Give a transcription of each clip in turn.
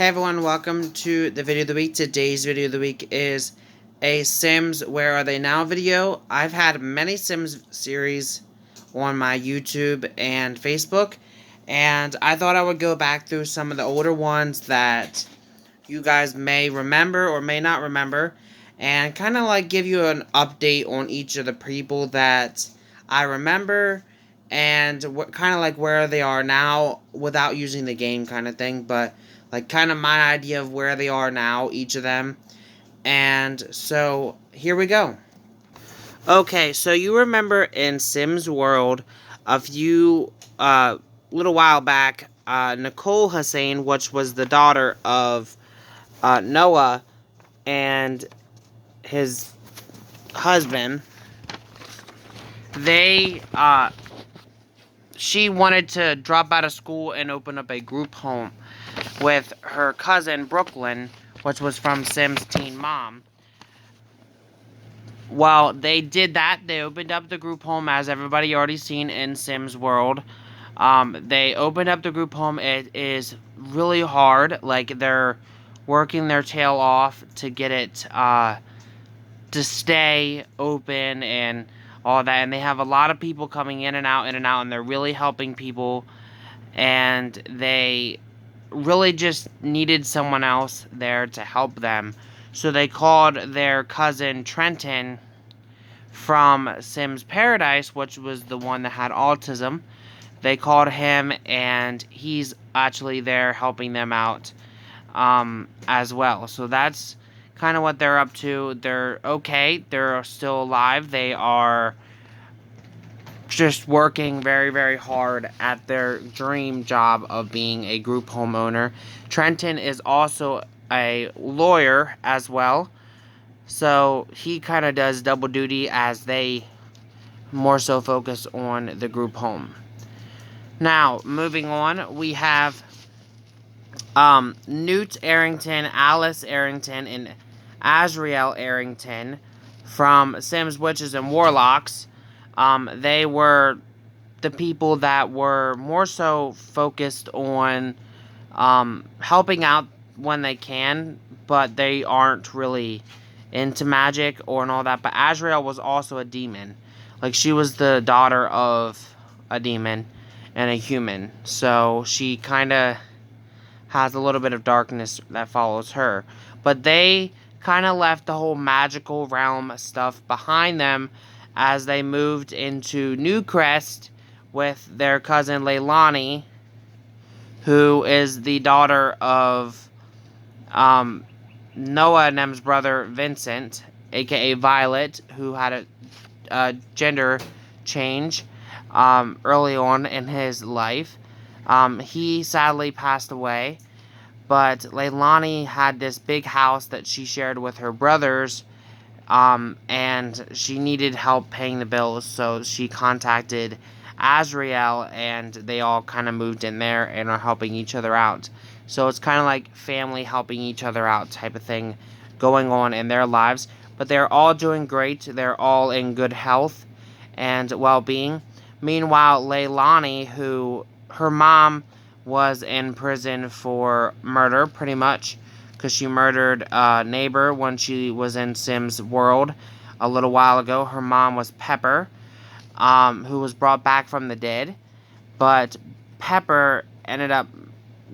Hey everyone, welcome to the video of the week. Today's video of the week is a Sims Where Are They Now video. I've had many Sims series on my YouTube and Facebook, and I thought I would go back through some of the older ones that you guys may remember or may not remember, and kind of like give you an update on each of the people that I remember and what kind of like where they are now without using the game kind of thing, but like kind of my idea of where they are now, each of them. And so here we go. Okay, so you remember in Sims World a few little while back, Nicole Hussein, which was the daughter of Noah and his husband, she wanted to drop out of school and open up a group home with her cousin Brooklyn, which was from Sims Teen Mom. Well, they did that. They opened up the group home, as everybody already seen in Sims World. They opened up the group home. It is really hard. Like, they're working their tail off to get it to stay open and all that. And they have a lot of people coming in and out, and they're really helping people. And they really just needed someone else there to help them. So they called their cousin Trenton from Sims Paradise, which was the one that had autism. They called him, and he's actually there helping them out as well. So that's kind of what they're up to. They're okay. They're still alive. They are just working very, very hard at their dream job of being a group homeowner. Trenton is also a lawyer as well, so he kind of does double duty as they more so focus on the group home. Now, moving on, we have Newt Arrington, Alice Arrington, and Azriel Arrington from Sims Witches and Warlocks. They were the people that were more so focused on helping out when they can, but they aren't really into magic or and all that. But Azrael was also a demon. Like, she was the daughter of a demon and a human. So she kind of has a little bit of darkness that follows her. But they kind of left the whole magical realm stuff behind them as they moved into Newcrest with their cousin Leilani, who is the daughter of Noah and them's brother Vincent, aka Violet, who had a gender change early on in his life. He sadly passed away, but Leilani had this big house that she shared with her brothers, and she needed help paying the bills, so she contacted Azriel, and they all kind of moved in there and are helping each other out. So it's kind of like family helping each other out type of thing going on in their lives. But they're all doing great. They're all in good health and well-being. Meanwhile, Leilani, who her mom was in prison for murder, pretty much, because she murdered a neighbor when she was in Sims World a little while ago. Her mom was Pepper, who was brought back from the dead, but Pepper ended up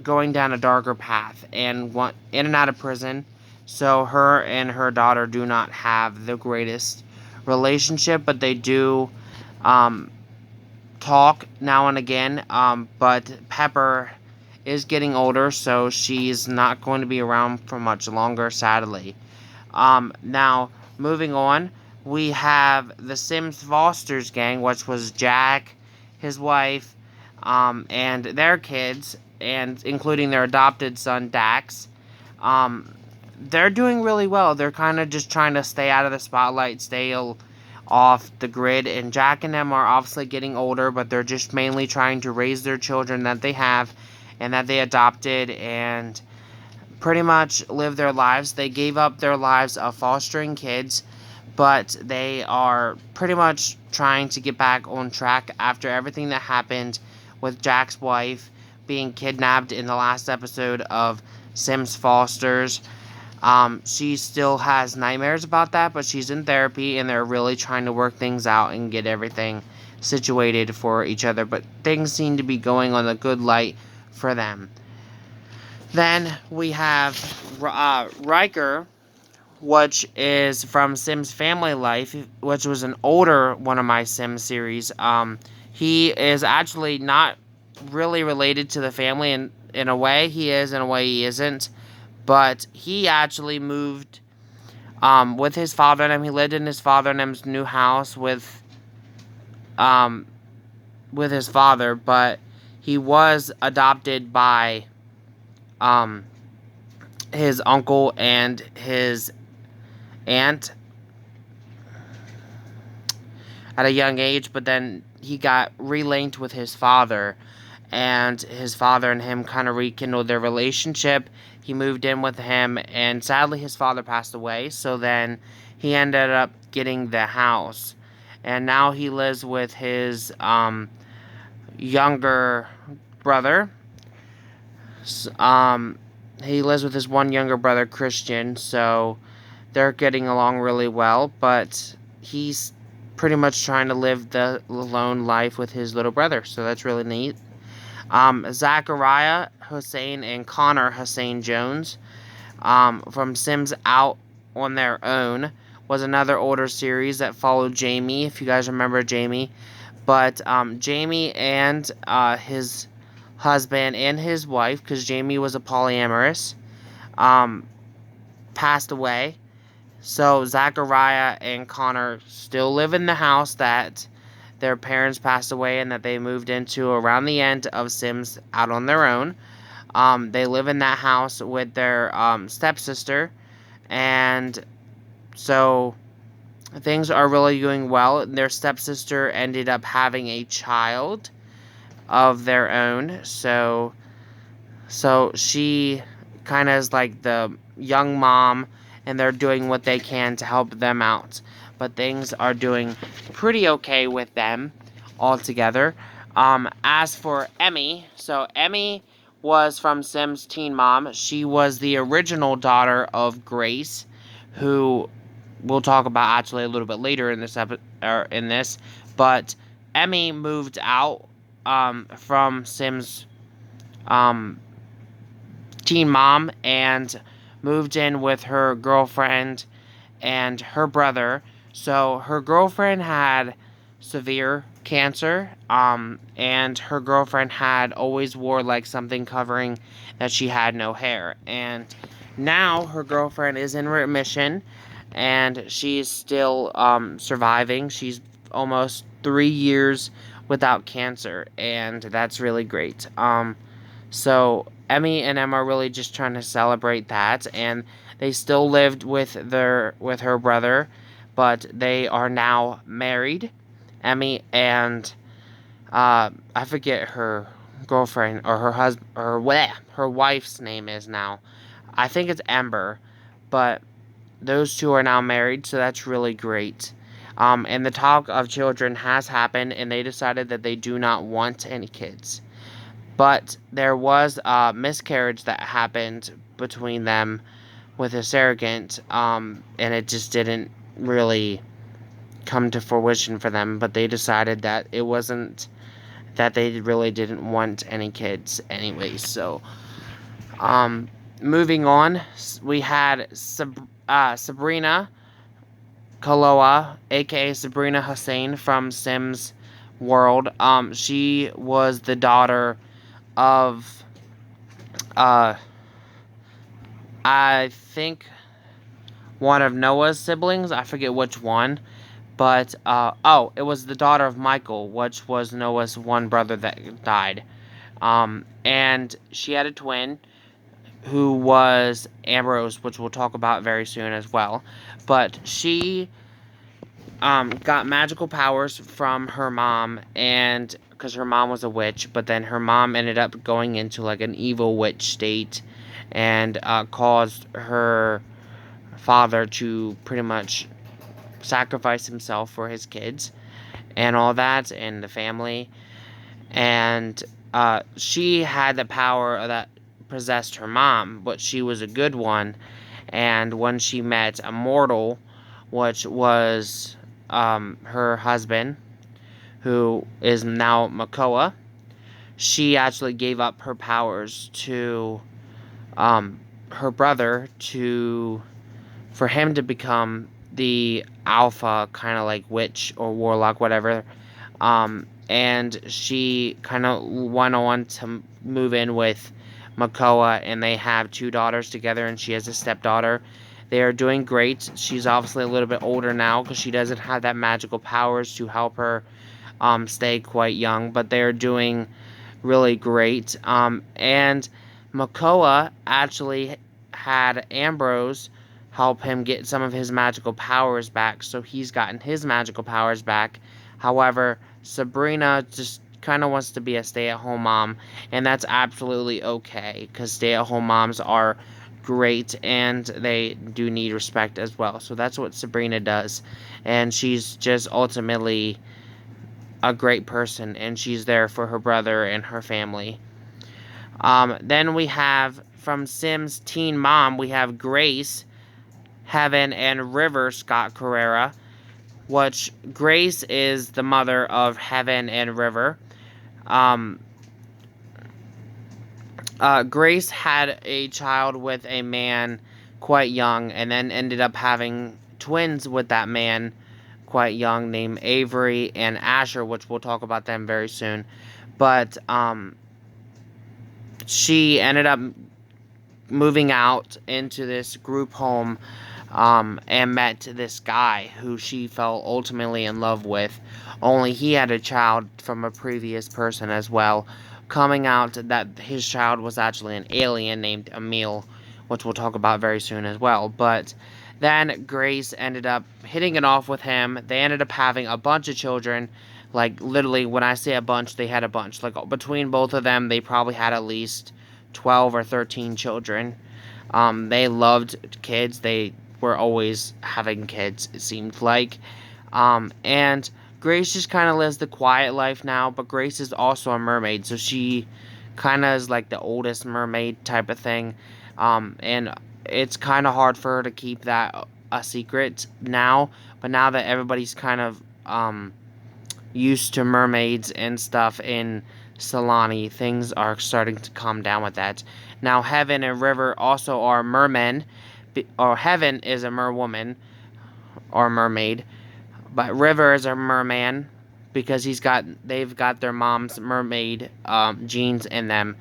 going down a darker path and went in and out of prison, so her and her daughter do not have the greatest relationship, but they do talk now and again, but Pepper is getting older, so she's not going to be around for much longer, sadly. Now, moving on, we have the Sims Fosters gang, which was Jack, his wife, and their kids, and including their adopted son, Dax. They're doing really well. They're kind of just trying to stay out of the spotlight, stay off the grid, and Jack and them are obviously getting older, but they're just mainly trying to raise their children that they have and that they adopted and pretty much live their lives. They gave up their lives of fostering kids, but they are pretty much trying to get back on track after everything that happened with Jack's wife being kidnapped in the last episode of Sims fosters. She still has nightmares about that, but she's in therapy and they're really trying to work things out and get everything situated for each other. But things seem to be going on a good light for them. Then we have Riker, which is from Sims Family Life, which was an older one of my Sims series. He is actually not really related to the family, in a way he is, in a way he isn't. But he actually moved with his father and him. He lived in his father and him's new house um, with his father, but he was adopted by um, his uncle and his aunt at a young age, but then he got relinked with his father, and his father and him kind of rekindled their relationship. He moved in with him, and sadly his father passed away, so then he ended up getting the house, and now he lives with his younger brother. He lives with his one younger brother, Christian, so they're getting along really well, but he's pretty much trying to live the lone life with his little brother, so that's really neat. Zachariah Hussein and Connor Hussein Jones from Sims Out on Their Own was another older series that followed Jamie, if you guys remember Jamie. But Jamie and his husband and his wife, because Jamie was a polyamorous, passed away. So Zachariah and Connor still live in the house that their parents passed away and that they moved into around the end of Sims Out on Their Own. They live in that house with their stepsister, and so things are really going well. Their stepsister ended up having a child of their own, so she kind of is like the young mom, and they're doing what they can to help them out. But things are doing pretty okay with them altogether. As for Emmy, so Emmy was from Sims Teen Mom. She was the original daughter of Grace, who we'll talk about actually a little bit later in this. But Emmy moved out from Sims Teen Mom and moved in with her girlfriend and her brother. So her girlfriend had severe cancer, and her girlfriend had always wore like something covering that she had no hair. And now her girlfriend is in remission, and she's still surviving. She's almost 3 years without cancer, and that's really great. So Emmy and Emma are really just trying to celebrate that, and they still lived with her brother, but they are now married. Emmy and I forget her girlfriend or her husband or what her wife's name is now. I think it's Amber, but those two are now married, so that's really great. And the talk of children has happened, and they decided that they do not want any kids. But there was a miscarriage that happened between them with a surrogate, and it just didn't really come to fruition for them. But they decided that it wasn't, that they really didn't want any kids anyway. So, moving on, we had Sabrina Kaloa, aka Sabrina Hussein from Sims World. She was the daughter of I think one of Noah's siblings. I forget which one, but it was the daughter of Michael, which was Noah's one brother that died. And she had a twin who was Ambrose, which we'll talk about very soon as well. But she got magical powers from her mom, and because her mom was a witch, but then her mom ended up going into like an evil witch state, and caused her father to pretty much sacrifice himself for his kids and all that and the family. And she had the power of that possessed her mom, but she was a good one. And when she met a mortal, which was her husband, who is now Makoa, she actually gave up her powers to her brother to for him to become the alpha kind of like witch or warlock, whatever. And she kind of went on to move in with Makoa, and they have two daughters together, and she has a stepdaughter. They are doing great. She's obviously a little bit older now because she doesn't have that magical powers to help her stay quite young, but they're doing really great. And Makoa actually had Ambrose help him get some of his magical powers back, so he's gotten his magical powers back. However, Sabrina just kind of wants to be a stay-at-home mom, and that's absolutely okay because stay-at-home moms are great and they do need respect as well. So that's what Sabrina does, and she's just ultimately a great person, and she's there for her brother and her family. Then we have from Sims Teen Mom, we have Grace, Heaven, and River Scott Carrera, which Grace is the mother of Heaven and River. Um, Grace had a child with a man quite young, and then ended up having twins with that man quite young, named Avery and Asher, which we'll talk about them very soon. But she ended up moving out into this group home and met this guy who she fell ultimately in love with. Only he had a child from a previous person as well, coming out that his child was actually an alien named Emil, which we'll talk about very soon as well. But then Grace ended up hitting it off with him. They ended up having a bunch of children. Like, literally, when I say a bunch, they had a bunch. Like, between both of them, they probably had at least 12 or 13 children. They loved kids. They were always having kids, it seemed like. And Grace just kind of lives the quiet life now, but Grace is also a mermaid, so she kind of is like the oldest mermaid type of thing. And it's kind of hard for her to keep that a secret now, but now that everybody's kind of used to mermaids and stuff in Solani, things are starting to calm down with that. Now, Heaven and River also are mermen, or Heaven is a merwoman or mermaid, but River is a merman because they've got their mom's mermaid genes in them.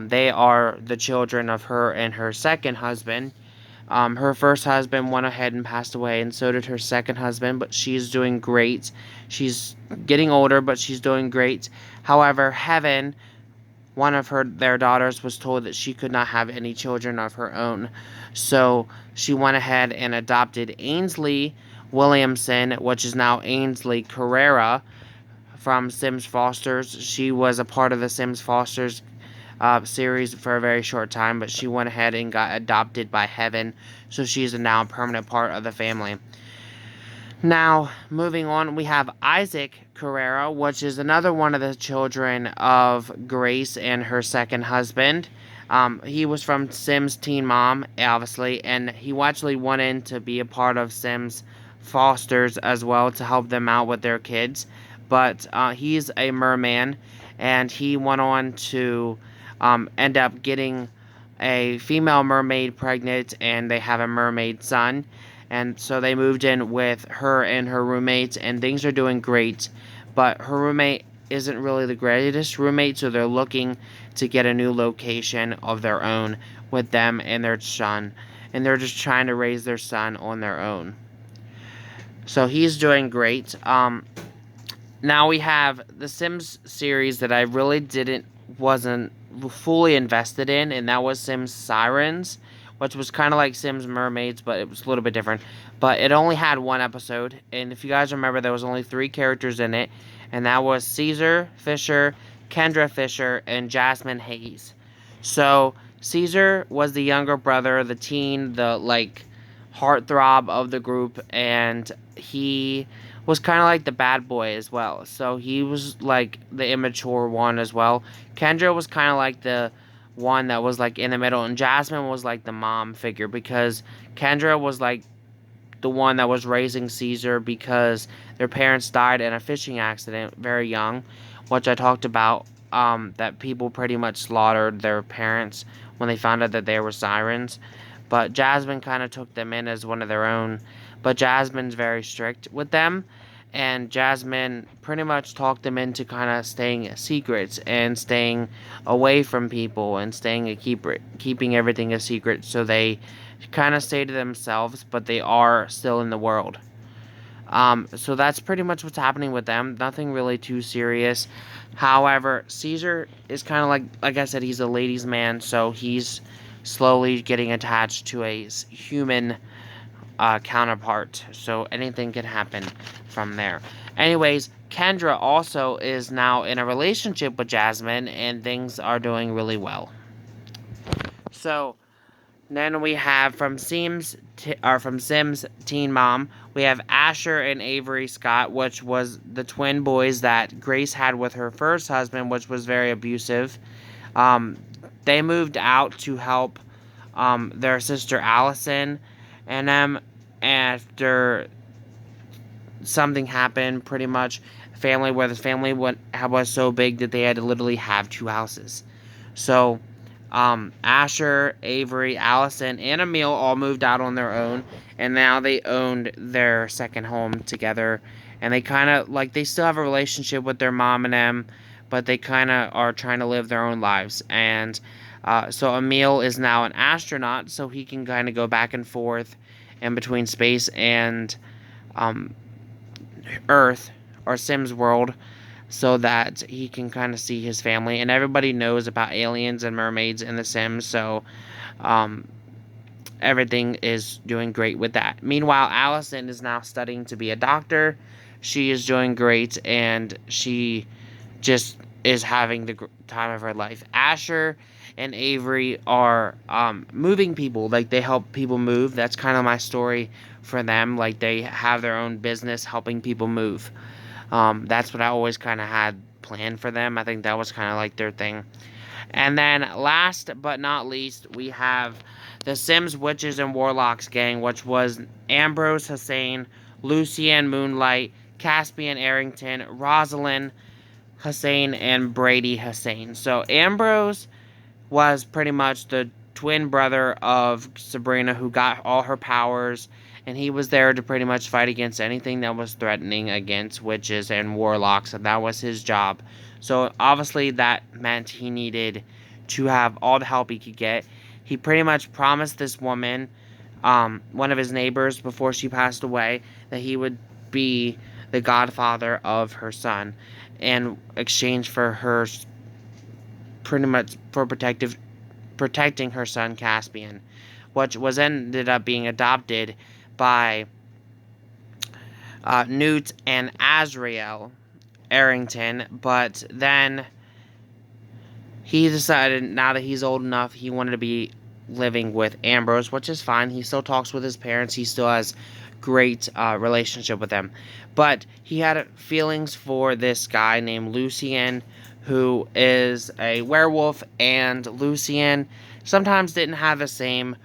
They are the children of her and her second husband. Her first husband went ahead and passed away, and so did her second husband, but she's doing great. She's getting older, but she's doing great. However, Heaven, one of their daughters, was told that she could not have any children of her own. So she went ahead and adopted Ainsley Williamson, which is now Ainsley Carrera, from Sims Fosters. She was a part of the Sims Fosters series for a very short time, but she went ahead and got adopted by Heaven, so she's now a permanent part of the family. Now, moving on, we have Isaac Carrera, which is another one of the children of Grace and her second husband. He was from Sims Teen Mom, obviously, and he actually wanted to be a part of Sims Fosters as well to help them out with their kids. But he's a merman, and he went on to end up getting a female mermaid pregnant, and they have a mermaid son. And so they moved in with her and her roommates, and things are doing great. But her roommate isn't really the greatest roommate, so they're looking to get a new location of their own with them and their son. And they're just trying to raise their son on their own. So he's doing great. Now we have the Sims series that I really wasn't fully invested in, and that was Sims Sirens, which was kind of like Sims Mermaids, but it was a little bit different. But it only had one episode, and if you guys remember, there was only 3 characters in it, and that was Caesar Fisher, Kendra Fisher, and Jasmine Hayes. So Caesar was the younger brother, the teen, the heartthrob of the group, and he was kind of like the bad boy as well. So he was like the immature one as well. Kendra was kind of like the one that was like in the middle, and Jasmine was like the mom figure because Kendra was like the one that was raising Caesar because their parents died in a fishing accident very young, which I talked about. That people pretty much slaughtered their parents when they found out that they were sirens. But Jasmine kind of took them in as one of their own. But Jasmine's very strict with them. And Jasmine pretty much talked them into kind of staying secrets and staying away from people and keeping everything a secret so they kind of stay to themselves, but they are still in the world. So that's pretty much what's happening with them. Nothing really too serious. However, Caesar is kind of like I said, he's a ladies' man, so he's slowly getting attached to a human counterpart. So anything can happen from there. Anyways, Kendra also is now in a relationship with Jasmine, and things are doing really well. So then we have from Sims Teen Mom, we have Asher and Avery Scott, which was the twin boys that Grace had with her first husband, which was very abusive. Um, they moved out to help their sister Allison, and after something happened, pretty much family where the family was so big that they had to literally have two houses. So Asher, Avery, Allison, and Emil all moved out on their own, and now they owned their second home together. And they kind of they still have a relationship with their mom and them, but they kind of are trying to live their own lives. And so Emil is now an astronaut, so he can kind of go back and forth in between space and um, Earth or Sims world so that he can kind of see his family. And everybody knows about aliens and mermaids in The Sims, so um, everything is doing great with that. Meanwhile, Allison is now studying to be a doctor. She is doing great, and she just is having the time of her life. Asher and Avery are moving people. Like, they help people move. That's kind of my story for them. Like, they have their own business helping people move. That's what I always kind of had planned for them. I think that was kind of like their thing. And then last but not least, we have the Sims Witches and Warlocks gang, which was Ambrose Hussein, Lucienne Moonlight, Caspian Arrington, Rosalind Hussein, and Brady Hussein. So Ambrose was pretty much the twin brother of Sabrina, who got all her powers, and he was there to pretty much fight against anything that was threatening against witches and warlocks, and that was his job. So obviously that meant he needed to have all the help he could get. He pretty much promised this woman, one of his neighbors before she passed away, that he would be the godfather of her son in exchange for her pretty much for protecting her son Caspian, which was ended up being adopted by Newt and Azrael Arrington. But then he decided, now that he's old enough, he wanted to be living with Ambrose, which is fine. He still talks with his parents. He still has great relationship with them. But he had feelings for this guy named Lucien, who is a werewolf, and Lucien sometimes didn't have the same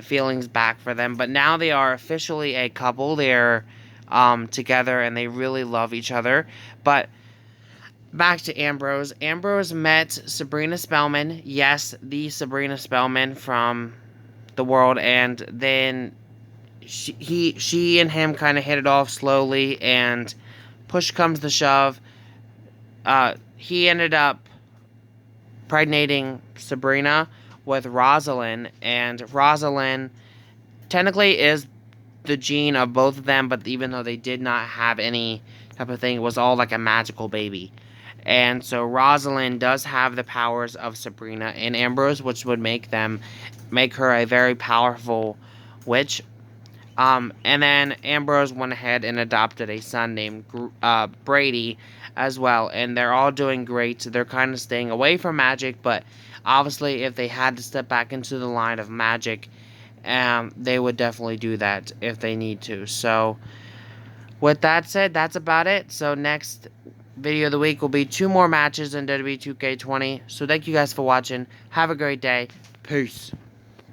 feelings back for them. But now they are officially a couple. They're together, and they really love each other. But back to Ambrose. Ambrose met Sabrina Spellman. Yes, the Sabrina Spellman from the world. And then she and him kind of hit it off slowly. And push comes to shove. He ended up pregnating Sabrina with Rosalind. And Rosalind technically is the gene of both of them. But even though they did not have any type of thing, it was all like a magical baby. And so Rosalind does have the powers of Sabrina and Ambrose, which would make her a very powerful witch. And then Ambrose went ahead and adopted a son named Brady as well. And they're all doing great. So they're kind of staying away from magic. But obviously, if they had to step back into the line of magic, they would definitely do that if they need to. So with that said, that's about it. So next video of the week will be 2 more matches in WWE 2K20. So thank you guys for watching. Have a great day. Peace.